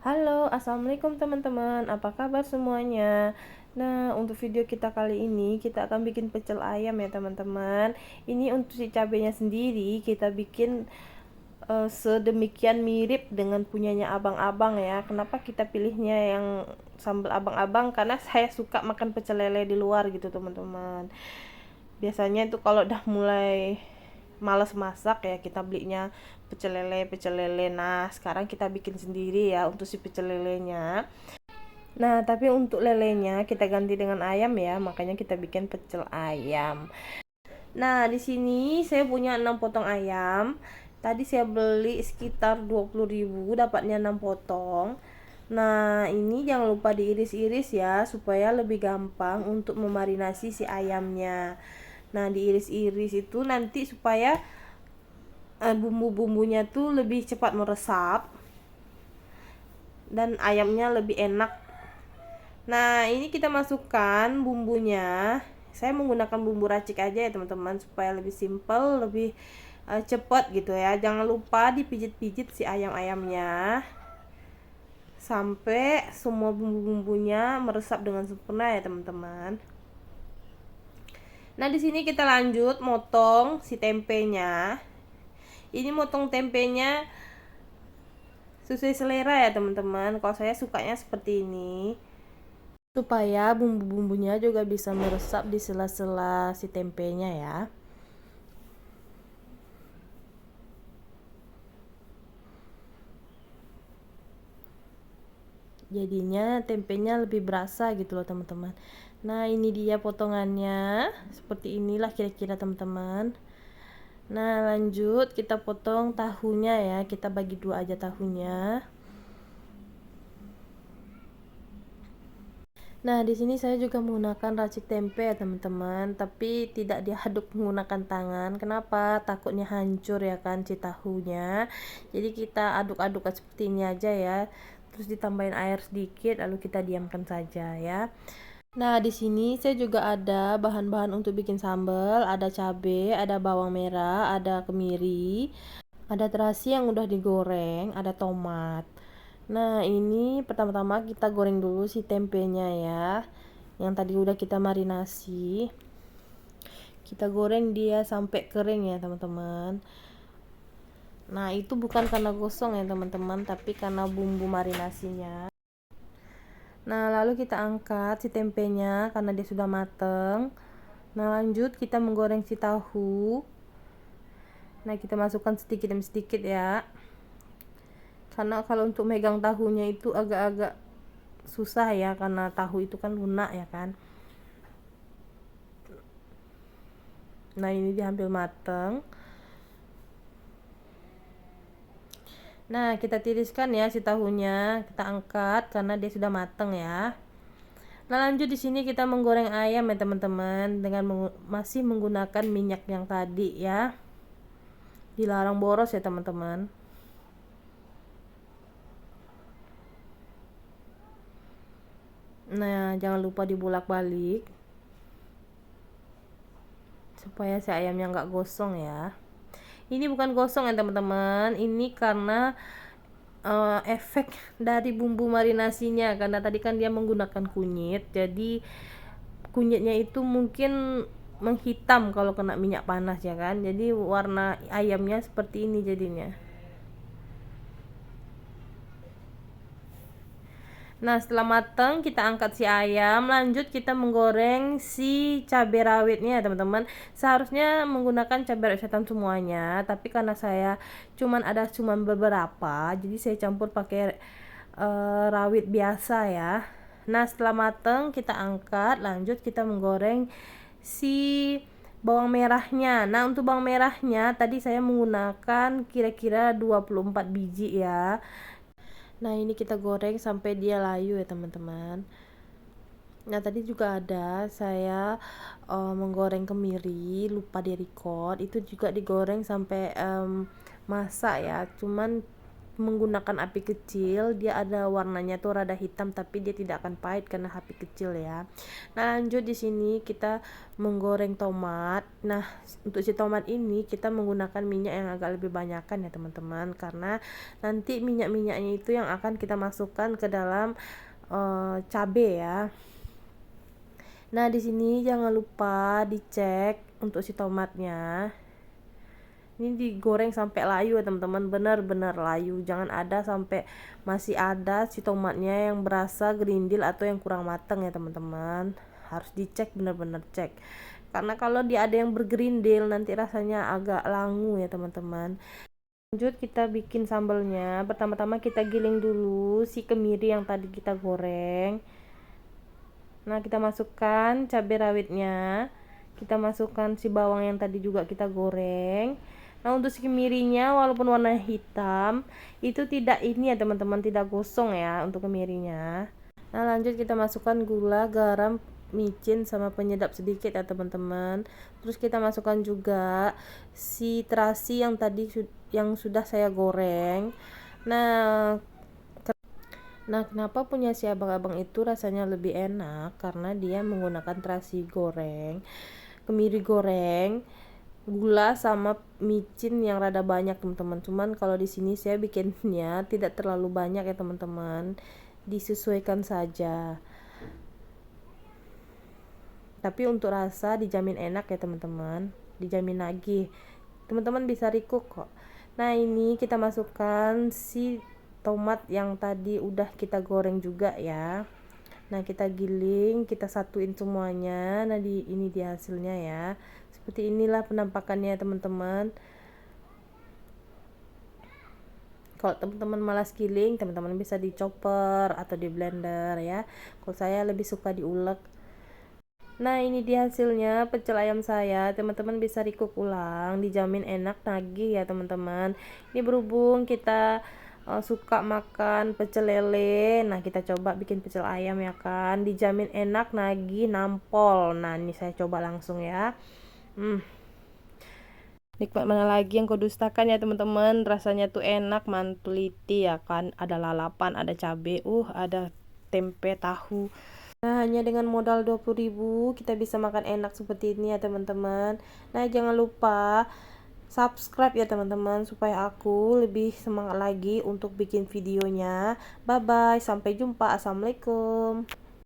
Halo, assalamualaikum teman-teman. Apa kabar semuanya? Nah, untuk video kita kali ini kita akan bikin pecel ayam ya teman-teman. Ini untuk si cabenya sendiri kita bikin sedemikian mirip dengan punyanya abang-abang ya. Kenapa kita pilihnya yang sambal abang-abang? Karena saya suka makan pecel lele di luar gitu teman-teman. Biasanya itu kalau udah mulai males masak ya kita belinya pecel lele. Nah sekarang kita bikin sendiri ya untuk si pecel lelenya. Nah tapi untuk lelenya kita ganti dengan ayam ya, makanya kita bikin pecel ayam. Nah di sini saya punya 6 potong ayam. Tadi saya beli sekitar 20.000, dapatnya 6 potong. Nah ini jangan lupa diiris-iris ya, supaya lebih gampang untuk memarinasi si ayamnya. Nah diiris-iris itu nanti supaya bumbu-bumbunya tuh lebih cepat meresap dan ayamnya lebih enak. Nah ini kita masukkan bumbunya. Saya menggunakan bumbu racik aja ya teman-teman, supaya lebih simple, lebih cepat gitu ya. Jangan lupa dipijit-pijit si ayam-ayamnya sampai semua bumbu-bumbunya meresap dengan sempurna ya teman-teman. Nah di sini kita lanjut motong si tempenya. Ini motong tempenya sesuai selera ya teman-teman. Kalau saya sukanya seperti ini, supaya bumbu-bumbunya juga bisa meresap di sela-sela si tempenya ya. Jadinya tempenya lebih berasa gitu loh teman-teman. Nah ini dia potongannya, seperti inilah kira-kira teman-teman. Nah lanjut kita potong tahunya ya, kita bagi dua aja tahunya. Nah, di sini saya juga menggunakan racik tempe ya, teman-teman, tapi tidak diaduk menggunakan tangan. Kenapa? Takutnya hancur ya kan si tahunya. Jadi kita aduk-aduk seperti ini aja ya. Terus ditambahin air sedikit lalu kita diamkan saja ya. Nah, di sini saya juga ada bahan-bahan untuk bikin sambal, ada cabai, ada bawang merah, ada kemiri, ada terasi yang udah digoreng, ada tomat. Nah ini pertama-tama kita goreng dulu si tempenya ya, yang tadi udah kita marinasi. Kita goreng dia sampai kering ya teman-teman. Nah itu bukan karena gosong ya teman-teman, tapi karena bumbu marinasinya. Nah lalu kita angkat si tempenya karena dia sudah mateng. Nah lanjut kita menggoreng si tahu. Nah kita masukkan sedikit demi sedikit ya, karena kalau untuk megang tahunya itu agak-agak susah ya, karena tahu itu kan lunak ya kan. Nah ini dia hampir mateng. Nah kita tiriskan ya si tahunya, kita angkat karena dia sudah mateng ya. Nah lanjut di sini kita menggoreng ayam ya teman-teman, dengan masih menggunakan minyak yang tadi ya. Dilarang boros ya teman-teman. Nah jangan lupa dibolak-balik supaya si ayamnya nggak gosong ya. Ini bukan gosong ya teman-teman, ini karena efek dari bumbu marinasinya, karena tadi kan dia menggunakan kunyit, jadi kunyitnya itu mungkin menghitam kalau kena minyak panas ya kan, jadi warna ayamnya seperti ini jadinya. Nah setelah matang kita angkat si ayam, lanjut kita menggoreng si cabai rawitnya ya teman-teman. Seharusnya menggunakan cabai rawit setan semuanya, tapi karena saya cuman beberapa, jadi saya campur pakai rawit biasa ya. Nah setelah matang kita angkat, lanjut kita menggoreng si bawang merahnya. Nah untuk bawang merahnya tadi saya menggunakan kira-kira 24 biji ya. Nah ini kita goreng sampai dia layu ya teman-teman. Nah tadi juga ada saya menggoreng kemiri, lupa di record, itu juga digoreng sampai masak ya. Cuman menggunakan api kecil, dia ada warnanya tuh rada hitam tapi dia tidak akan pahit karena api kecil ya. Nah, lanjut di sini kita menggoreng tomat. Nah, untuk si tomat ini kita menggunakan minyak yang agak lebih banyakkan ya teman-teman, karena nanti minyak-minyaknya itu yang akan kita masukkan ke dalam cabe ya. Nah, di sini jangan lupa dicek untuk si tomatnya. Ini digoreng sampai layu ya teman-teman, benar-benar layu, jangan ada sampai masih ada si tomatnya yang berasa gerindil atau yang kurang matang ya teman-teman. Harus dicek, benar-benar cek, karena kalau dia ada yang bergerindil nanti rasanya agak langu ya teman-teman. Lanjut kita bikin sambelnya. Pertama-tama kita giling dulu si kemiri yang tadi kita goreng. Nah, kita masukkan cabai rawitnya, kita masukkan si bawang yang tadi juga kita goreng. Nah, untuk si kemirinya walaupun warna hitam itu tidak ini ya teman-teman, tidak gosong ya untuk kemirinya. Nah, lanjut kita masukkan gula, garam, micin sama penyedap sedikit ya teman-teman. Terus kita masukkan juga si terasi yang tadi yang sudah saya goreng. Nah, kenapa punya si abang-abang itu rasanya lebih enak? Karena dia menggunakan terasi goreng, kemiri goreng, gula sama micin yang rada banyak teman-teman. Cuman kalau di sini saya bikinnya tidak terlalu banyak ya teman-teman, disesuaikan saja. Tapi untuk rasa dijamin enak ya teman-teman, dijamin lagi. Teman-teman bisa recook kok. Nah, ini kita masukkan si tomat yang tadi udah kita goreng juga ya. Nah, kita giling, kita satuin semuanya. Nah, ini dia hasilnya ya. Seperti inilah penampakannya teman-teman. Kalau teman-teman malas giling, teman-teman bisa di chopper atau di blender ya. Kalau saya lebih suka diulek. Nah, ini dia hasilnya pecel ayam saya. Teman-teman bisa recook ulang, dijamin enak nagih ya teman-teman. Ini berhubung kita suka makan pecel lele, nah kita coba bikin pecel ayam ya kan, dijamin enak nagih nampol. Nah, ini saya coba langsung ya. Nikmat mana lagi yang kau dustakan ya teman-teman, rasanya tuh enak, mantuliti ya kan, ada lalapan, ada cabe, ada tempe tahu. Nah, hanya dengan modal 20.000 kita bisa makan enak seperti ini ya teman-teman. Nah, jangan lupa subscribe ya teman-teman, supaya aku lebih semangat lagi untuk bikin videonya. Bye bye, sampai jumpa, assalamualaikum.